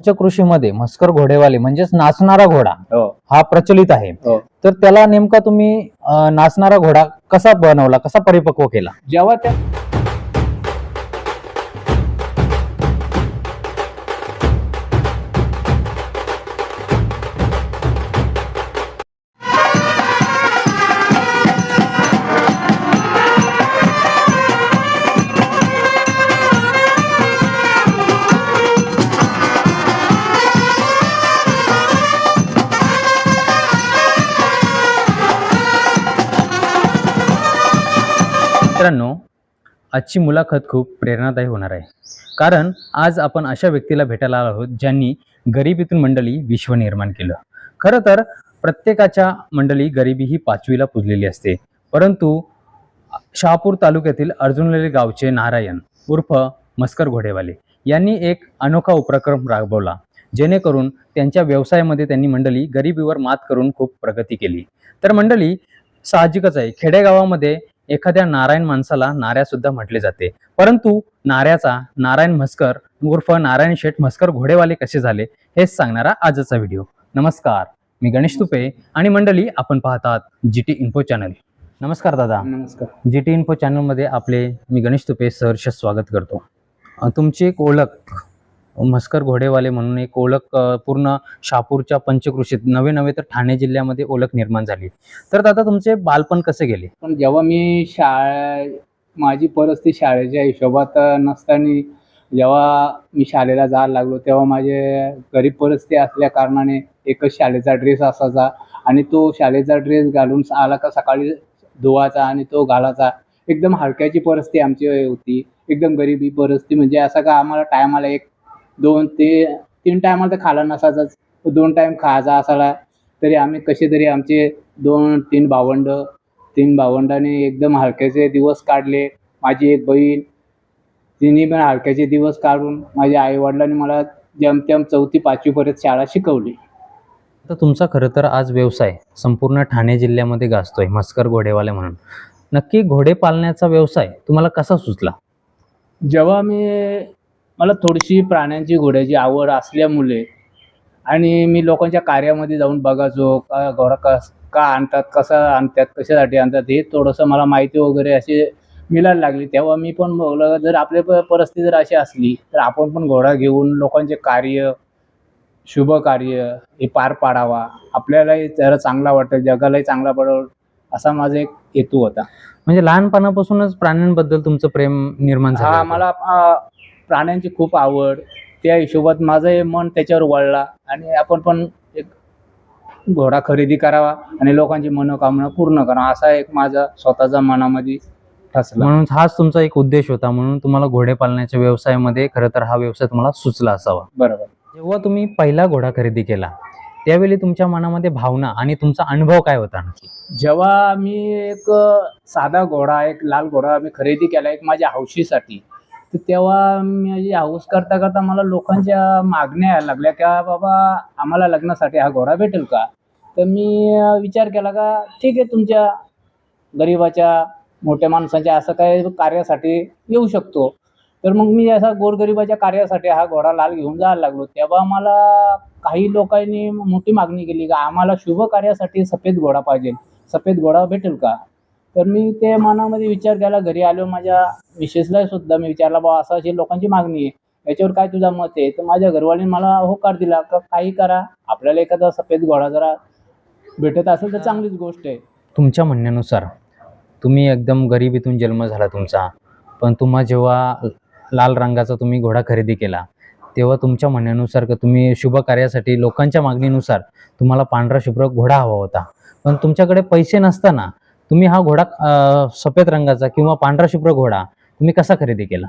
पंचकृषीमध्ये म्हस्कर घोडेवाले म्हणजेच नाचणारा घोडा हो हा प्रचलित आहे. हो. तर त्याला नेमका तुम्ही नाचणारा घोडा कसा बनवला, कसा परिपक्व केला? जेव्हा त्या मित्रांनो, आजची मुलाखत खूप प्रेरणादायी होणार आहे, कारण आज आपण अशा व्यक्तीला भेटायला आलो आहोत ज्यांनी गरिबीतून मंडळी विश्व निर्माण केलं. खरं तर प्रत्येकाच्या मंडळी गरिबी ही 5वीला पुजलेली असते, परंतु शहापूर तालुक्यातील अर्जुनलेले गावचे नारायण उर्फ म्हस्कर घोडेवाले यांनी एक अनोखा उपक्रम राबवला, जेणेकरून त्यांच्या व्यवसायामध्ये त्यांनी मंडळी गरिबीवर मात करून खूप प्रगती केली. तर मंडळी, साहजिकच आहे, खेडेगावामध्ये एखाद्या नारायण माणसाला नाऱ्या सुद्धा म्हटले जाते, परंतु नाऱ्याचा नारायण म्हस्कर उर्फ नारायण शेठ म्हस्कर घोडेवाले कसे झाले हेच सांगणारा आजचा व्हिडिओ. नमस्कार, मी गणेश तुपे आणि मंडळी आपण पाहतात GT इन्फो चॅनल. नमस्कार दादा. नमस्कार. GT इन्फो चॅनलमध्ये आपले मी गणेश तुपे सहर्ष स्वागत करतो. तुमची एक ओळख म्हस्कर घोडेवाले म्हणून एक ओळख पूर्ण शहापूरच्या पंचकृषीत नवे तर ठाणे जिल्ह्यामध्ये ओळख निर्माण झाली. तर दादा, तुमचे बालपण कसे गेले? पण जेव्हा मी माझी परिस्थिती शाळेच्या हिशोबात नसताना जेव्हा मी शाळेला जायला लागलो, तेव्हा माझे गरीब परिस्थिती असल्या कारणाने एकच शाळेचा ड्रेस असायचा आणि तो शाळेचा ड्रेस घालून आला का सकाळी धुवायचा आणि तो घालायचा. एकदम हलक्याची परिस्थिती आमची होती, एकदम गरिबी परिस्थिती. म्हणजे असं का आम्हाला टायमाला 1-2 ते 3 टायमाला तर खायला नसायचाच, 2 टाईम खायचा असायला. तरी आम्ही कसे तरी आमचे 2-3 भावंडांनी एकदम हलक्याचे दिवस काढले. माझी एक बहीण, तिने पण हलक्याचे दिवस काढून माझ्या आईवडिलांनी मला जेमतेम 4थी-5वी पर्यंत शाळा शिकवली. तर तुमचा खरं तर आज व्यवसाय संपूर्ण ठाणे जिल्ह्यामध्ये गाजतोय, म्हस्कर घोडेवाले म्हणून. नक्की घोडे पालण्याचा व्यवसाय तुम्हाला कसा सुचला? जेव्हा मला थोडीशी प्राण्यांची घोड्याची आवड असल्यामुळे आणि मी लोकांच्या कार्यामध्ये जाऊन बघायचो का घोडा का आणतात, कसं आणतात, कशासाठी आणतात, हे थोडंसं मला माहिती वगैरे अशी मिळायला लागली. तेव्हा मी पण बघलं, जर आपली परिस्थिती जर अशी असली तर आपण पण घोडा घेऊन लोकांचे कार्य, शुभ कार्य हे पार पाडावा. आपल्यालाही जरा चांगला वाटेल, जगालाही चांगला पडेल, असा माझा एक हेतू होता. म्हणजे लहानपणापासूनच प्राण्यांबद्दल तुमचं प्रेम निर्माण झालं? हा, मला प्राण्यांची खूप आवड. त्या हिशोबात माझं हे मन त्याच्यावर वळला आणि आपण पण एक घोडा खरेदी करावा आणि लोकांची मनोकामना पूर्ण करावा, असा एक माझा स्वतःचा मनामध्ये ठसला. म्हणून हाच तुमचा एक उद्देश होता, म्हणून तुम्हाला घोडे पालण्याच्या व्यवसायामध्ये खरं तर हा व्यवसाय तुम्हाला सुचला असावा. बरोबर. जेव्हा तुम्ही पहिला घोडा खरेदी केला त्यावेळी तुमच्या मनामध्ये भावना आणि तुमचा अनुभव काय होता? जेव्हा मी एक साधा घोडा, एक लाल घोडा मी खरेदी केला एक माझ्या हौशीसाठी, तर तेव्हा माझी हौस करता करता मला लोकांच्या मागण्या यायला लागल्या का बाबा आम्हाला लग्नासाठी हा घोडा भेटेल का. तर मी विचार केला का ठीक आहे, तुमच्या गरिबाच्या मोठ्या माणसाच्या असं काय कार्यासाठी येऊ शकतो. तर मग मी असा गोरगरिबाच्या कार्यासाठी हा घोडा लाल घेऊन जायला लागलो. तेव्हा मला काही लोकांनी मोठी मागणी केली का आम्हाला शुभ कार्यासाठी सफेद घोडा पाहिजे, सफेद घोडा भेटेल का. तर मी ते मनामध्ये विचार केला. घरी आलो, माझ्या मिसेसला सुद्धा मी विचारला, बाबा असं अशी लोकांची मागणी आहे, याच्यावर काय तुझा मत आहे. तर माझ्या घरवाल्यांनी मला होकार दिला का काही करा, आपल्याला एखादा सफेद घोडा जरा भेटत असेल तर चांगलीच गोष्ट आहे. तुमच्या म्हणण्यानुसार तुम्ही एकदम गरिबीतून जन्म झाला तुमचा, पण तुम्हा जेव्हा लाल रंगाचा तुम्ही घोडा खरेदी केला तेव्हा तुमच्या म्हणण्यानुसार का तुम्ही शुभ कार्यासाठी लोकांच्या मागणीनुसार तुम्हाला पांढरा शुभ्र घोडा हवा होता, पण तुमच्याकडे पैसे नसताना तुम्ही हा घोडा सफेद रंगाचा किंवा पांढरा शुभ्र घोडा तुम्ही कसा खरेदी केला?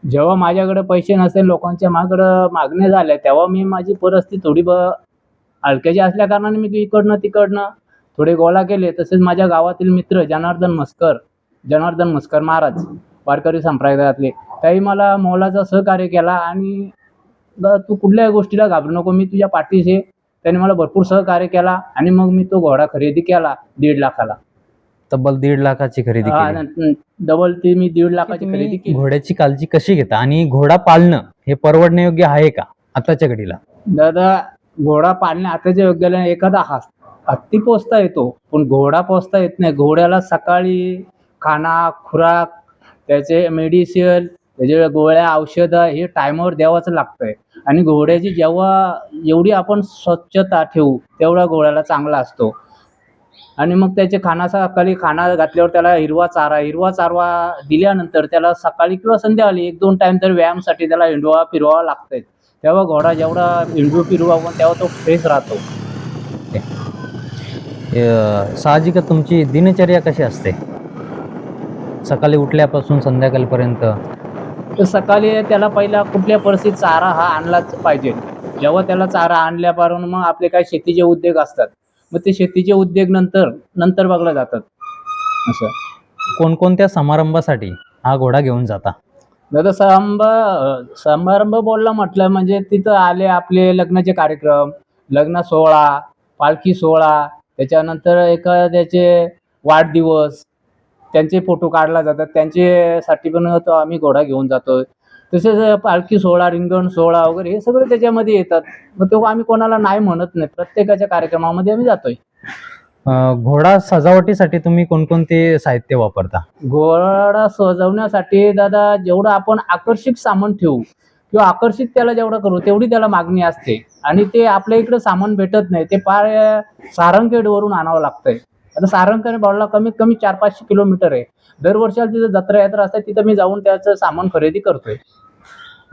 जेव्हा माझ्याकडे पैसे नसेल, लोकांच्या मागण्या झाल्या, तेव्हा मी माझी परिस्थिती थोडी हलक्याची असल्या कारणाने मी इकडनं तिकडनं थोडे गोळा केले. तसेच माझ्या गावातील मित्र जनार्दन म्हस्कर महाराज वारकरी संप्रदायातले, त्याही मला मोलाचा सहकार्य केला आणि तू कुठल्याही गोष्टीला घाबरू नको, मी तुझ्या पाठीशी आहे. त्याने मला भरपूर सहकार्य केला आणि मग मी तो घोडा खरेदी केला 1.5 लाखाला. तब्बल 1.5 लाखाची खरेदी केली. डबल ती मी 1.5 लाखाची खरेदी केली. घोड्याची काळजी कशी घेता आणि घोडा पाळणं हे परवडण्यायोग्य आहे का? आताच्या घडीला? दादा घोडा पाळणे आताच्या योग्याला एखादा हत्ती पोसता येतो, पण घोडा पोसता येत नाही. घोड्याला सकाळी खाना, खुराक, त्याचे मेडिसिन, त्याच्या गोळ्या, औषधं हे टायमावर द्यावंच लागतंय. आणि घोड्याची जेवढी आपण स्वच्छता ठेवू, तेवढा घोड्याला चांगला असतो. आणि मग त्याचे सकाळी खाना घातल्यावर त्याला हिरवा चारवा दिल्यानंतर त्याला सकाळी किंवा संध्याकाळी 1-2 टाईम तर व्यायामासाठी त्याला फिरवावं लागतंय. तेव्हा घोडा जेवढा फिरवावं तेव्हा तो फ्रेश राहतो. साहजिकच तुमची दिनचर्या कशी असते? सकाळी उठल्यापासून संध्याकाळपर्यंत? तर सकाळी त्याला पहिला कुठल्या परिस्थितीत चारा हा आणलाच पाहिजे. जेव्हा त्याला चारा आणल्यापासून मग आपले काही शेतीचे उद्योग असतात. मग ते शेतीचे उद्योग नंतर बघले जातात. असं कोणकोणत्या समारंभासाठी हा घोडा घेऊन जाता? दादा समारंभ म्हटलं म्हणजे तिथं आले आपले लग्नाचे कार्यक्रम, लग्न सोहळा, पालखी सोहळा, त्याच्यानंतर एखाद्याचे वाढदिवस, त्यांचे फोटो काढला जातात. त्यांच्यासाठी पण तो आम्ही घोडा घेऊन जातो. तसेच पालखी सोहळा, रिंगण सोहळा वगैरे हे सगळे त्याच्यामध्ये येतात. मग तेव्हा आम्ही कोणाला नाही म्हणत नाही. प्रत्येकाच्या कार्यक्रमामध्ये आम्ही जातोय. घोडा सजावटीसाठी तुम्ही कोणकोणते साहित्य वापरता? घोडा सजवण्यासाठी दादा जेवढं आपण आकर्षक सामान ठेवू किंवा आकर्षित त्याला जेवढं करू तेवढी त्याला मागणी असते. आणि ते आपल्या इकडे सामान भेटत नाही. ते पार सारंगखेडवरून आणावं लागतंय. आता सारंगखेड बाळला कमीत कमी 400-500 किलोमीटर आहे. दरवर्षाला तिथं जत्रा यात्रा असते, तिथं मी जाऊन त्याचं सामान खरेदी करतोय.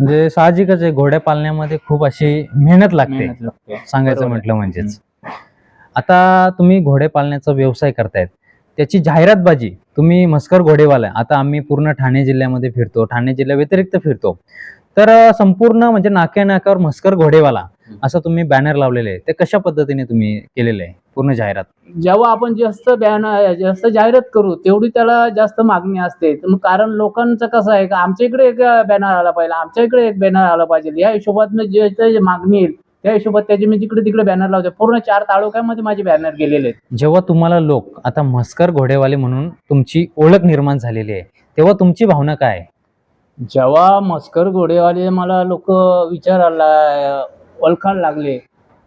म्हणजे साहजिकच आहे, घोड्या पालण्यामध्ये खूप अशी मेहनत लागते, मेहनत लागते. सांगायचं बरोबर आहे. म्हटलं म्हणजेच. आता तुम्ही घोडे पालण्याचा व्यवसाय करतायत, त्याची जाहिरातबाजी तुम्ही मस्कर घोडेवाला आहे. आता आम्ही पूर्ण ठाणे जिल्ह्यामध्ये फिरतो, ठाणे जिल्ह्या व्यतिरिक्त फिरतो, तर संपूर्ण म्हणजे नाक्यावर मस्कर घोडेवाला असं तुम्ही बॅनर लावलेले आहे. ते कशा पद्धतीने तुम्ही केलेले आहे पूर्ण जाहिरात? जेव्हा आपण जास्त जाहिरात करू तेवढी त्याला जास्त मागणी असते. तर मग कारण लोकांचं कसं आहे का आमच्या इकडे एक बॅनर आला पाहिजे, आमच्या इकडे एक बॅनर आला पाहिजे, या हिशोबात जे मागणी येईल त्या हिशोबात त्याचे मी जिकडे तिकडे बॅनर लावते. पूर्ण 4 तालुक्यामध्ये माझे बॅनर गेलेले आहेत. जेव्हा तुम्हाला लोक आता मस्कर घोडेवाले म्हणून तुमची ओळख निर्माण झालेली आहे, तेव्हा तुमची भावना काय आहे? जेव्हा मस्कर घोडेवाले मला लोक विचारायला ओळखायला लागले,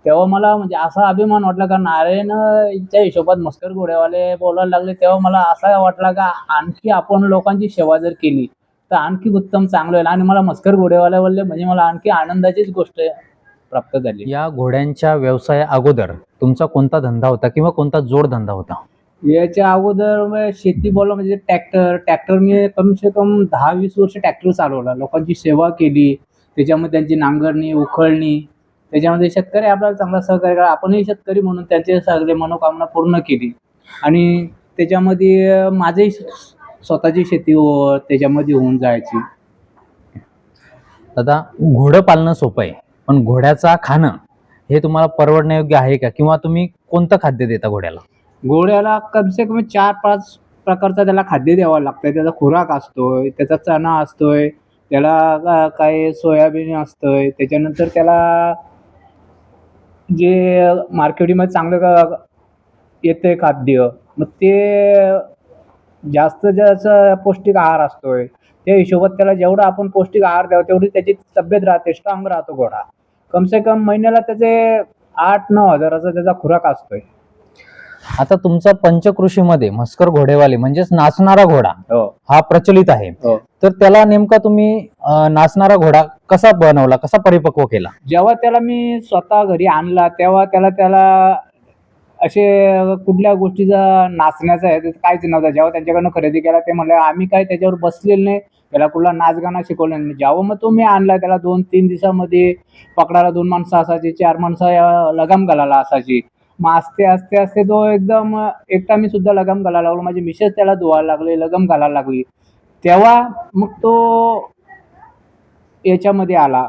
तेव्हा मला म्हणजे असा अभिमान वाटला का नारायणच्या हिशोबात मस्कर घोडेवाले बोलायला लागले. तेव्हा मला असा वाटला का आणखी आपण लोकांची सेवा जर केली तर आणखी उत्तम चांगलं होईल. आणि मला मस्कर घोडेवाले बोलले म्हणजे मला आणखी आनंदाचीच गोष्ट प्राप्त झाली. या घोड्यांच्या व्यवसाया अगोदर तुमचा कोणता धंदा होता किंवा कोणता जोडधंदा होता? याच्या अगोदर शेती म्हणजे ट्रॅक्टर मी कमी से कम 10-20 वर्ष ट्रॅक्टर चालवला. लोकांची सेवा केली, त्याच्यामध्ये त्यांची नांगरणी, उखळणी, त्याच्यामध्ये शेतकरी आपल्याला चांगला सहकार्य करा. आपणही शेतकरी म्हणून त्यांचे सगळे मनोकामना पूर्ण केली. आणि त्याच्यामध्ये माझी स्वतःची शेती त्याच्यामध्ये होऊन जायची. दादा, घोडं पालणं सोपं आहे, पण घोड्याचा खाणं हे तुम्हाला परवडण्यायोग्य आहे का? किंवा तुम्ही कोणतं खाद्य देता घोड्याला? घोड्याला कम से कम 4-5 प्रकारचा त्याला खाद्य द्यावं लागतंय. त्याचा खुराक असतोय, त्याचा चणा असतोय, त्याला काय सोयाबीन असतंय, त्याच्यानंतर त्याला जे मार्केटमध्ये चांगलं येतंय खाद्य, मग ते जास्त पौष्टिक आहार असतोय. त्या हिशोबात त्याला जेवढा आपण पौष्टिक आहार द्यावा तेवढी त्याची तब्येत राहते, स्ट्रॉंग राहतो घोडा. कम से कम महिन्याला त्याचे 8-9 हजाराचा त्याचा खुराक असतोय. आता तुमचा पंचकृषीमध्ये मस्कर घोडेवाले म्हणजेच नाचणारा घोडा हा प्रचलित आहे, तर त्याला नेमका तुम्ही नाचणारा घोडा कसा बनवला, कसा परिपक्व केला? जेव्हा त्याला मी स्वतः घरी आणला तेव्हा त्याला असे कुठल्या गोष्टीचा नाचण्याचा आहे काहीच नव्हता. जेव्हा त्यांच्याकडनं खरेदी केला ते म्हणले आम्ही काय त्याच्यावर बसलेलं नाही, त्याला कुठला नाचगाणं शिकवलं नाही. जेव्हा मग तो मी आणला त्याला 2-3 दिवसामध्ये पकडायला 2 माणसं असायची, 4 माणसं लगाम घालायला असायची. मग आस्ते तो एकदम एकटा मी सुद्धा लगाम घालायला लागलो. माझी मिसेस त्याला धुवायला लागली, लगाम घालायला लागली. तेव्हा मग तो याच्यामध्ये आला,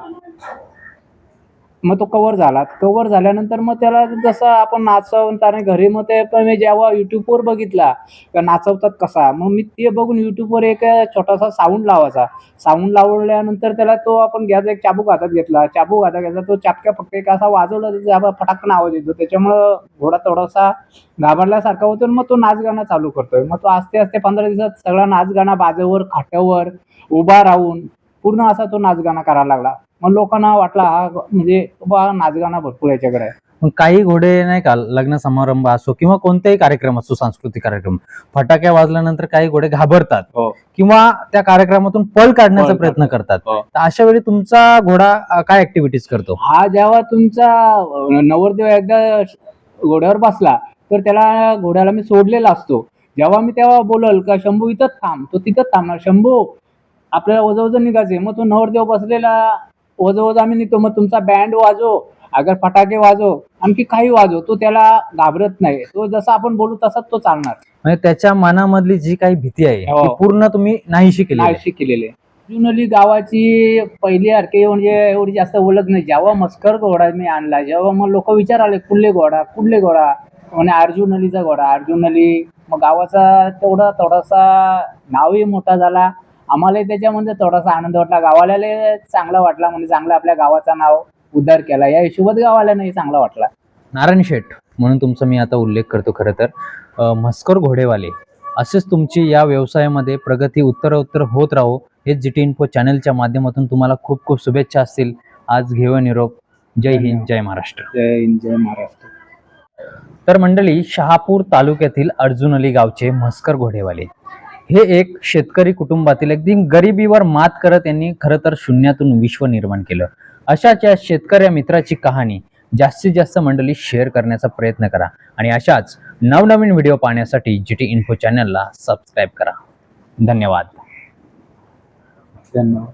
मग तो कव्हर झाल्यानंतर मग त्याला जसं आपण नाचवताना घरी मग ते पण मी जेव्हा युट्यूबवर बघितला का नाचवतात कसा, मग मी ते बघून युट्यूबवर एक छोटासा साऊंड लावल्यानंतर त्याला तो आपण घ्यायचा एक चाबूक हातात घेतला, तो चापक्या फक्त एक असा वाजवला तर फटाकन आवाज येतो. त्याच्यामुळं घोडा थोडासा घाबरल्यासारखा होतो. मग तो नाचगाणं चालू करतोय. मग तो आस्ते 15 दिवसात सगळा नाचगाणं बाजेवर, खाट्यावर उभा राहून पूर्ण असा तो नाचगाणं करायला लागला. मग लोकांना वाटला हा म्हणजे बा नाचगाणं भरपूर याच्याकडे आहे. मग काही घोडे नाही का लग्न समारंभ असो किंवा कोणताही कार्यक्रम असो, सांस्कृतिक कार्यक्रम, फटाक्या वाजल्यानंतर काही घोडे घाबरतात हो. किंवा त्या कार्यक्रमातून पळ काढण्याचा पळ प्रयत्न करतात. हो. तर अशा वेळी तुमचा घोडा काय ऍक्टिव्हिटीज करतो? हा जेव्हा तुमचा नवरदेव एकदा घोड्यावर बसला तर त्याला घोड्याला मी सोडलेला असतो. जेव्हा मी तेव्हा बोलल का शंभू इथंच थांब, तो तिथंच थांबणार. शंभू आपल्याला वजवजन निघायचे. मग तो नवरदेव बसलेला वजवज आम्ही निघतो. मग तुमचा बँड वाजव, अगर फटाके वाजव, आणखी काही वाजव, तो त्याला घाबरत नाही. तो जसा आपण बोलू तसाच तो चालणार. म्हणजे त्याच्या मनामधली जी काही भीती आहे हो. ती पूर्ण तुम्ही नाहीशी केली आहे. नाहीशी केलेले. जुनली गावाची पहिली हरके म्हणजे एवढी जास्त ओळख नाही. जेव्हा मस्कर घोडा मी आणला, जेव्हा मग लोक विचाराले कुठले घोडा कुठले घोडा, म्हणे अर्जुन अलीचा घोडा अर्जुन अली. मग गावाचा थोडासा नावही मोठा झाला. आम्हालाही त्याच्यामध्ये थोडासा आनंद वाटला. गावाला चांगला वाटला, म्हणजे चांगला आपल्या गावाचा नाव उद्धार केला. या हिशोबात गावाला नाही चांगला वाटला. नारायण शेठ म्हणून तुमचा मी आता उल्लेख करतो. खरं तर म्हस्कर घोडेवाले असेच तुमची या व्यवसायामध्ये प्रगती उत्तरोत्तर होत राहो. हे GT इन्फो चॅनलच्या माध्यमातून तुम्हाला खूप खूप शुभेच्छा असतील. आज घेऊ निरोप. जय हिंद, जय महाराष्ट्र. जय हिंद, जय महाराष्ट्र. तर मंडळी, शहापूर तालुक्यातील अर्जुन अली गावचे म्हस्कर घोडेवाले हे एक शेतकरी कुटुंबातील अगदी गरिबीवर मात करत यांनी खरं तर शून्यातून विश्व निर्माण केलं. अशाच या शेतकऱ्या मित्राची कहाणी जास्तीत जास्त मंडळी शेअर करण्याचा प्रयत्न करा आणि अशाच नवनवीन व्हिडिओ पाहण्यासाठी GT इन्फो चॅनलला सबस्क्राईब करा. धन्यवाद. धन्यवाद.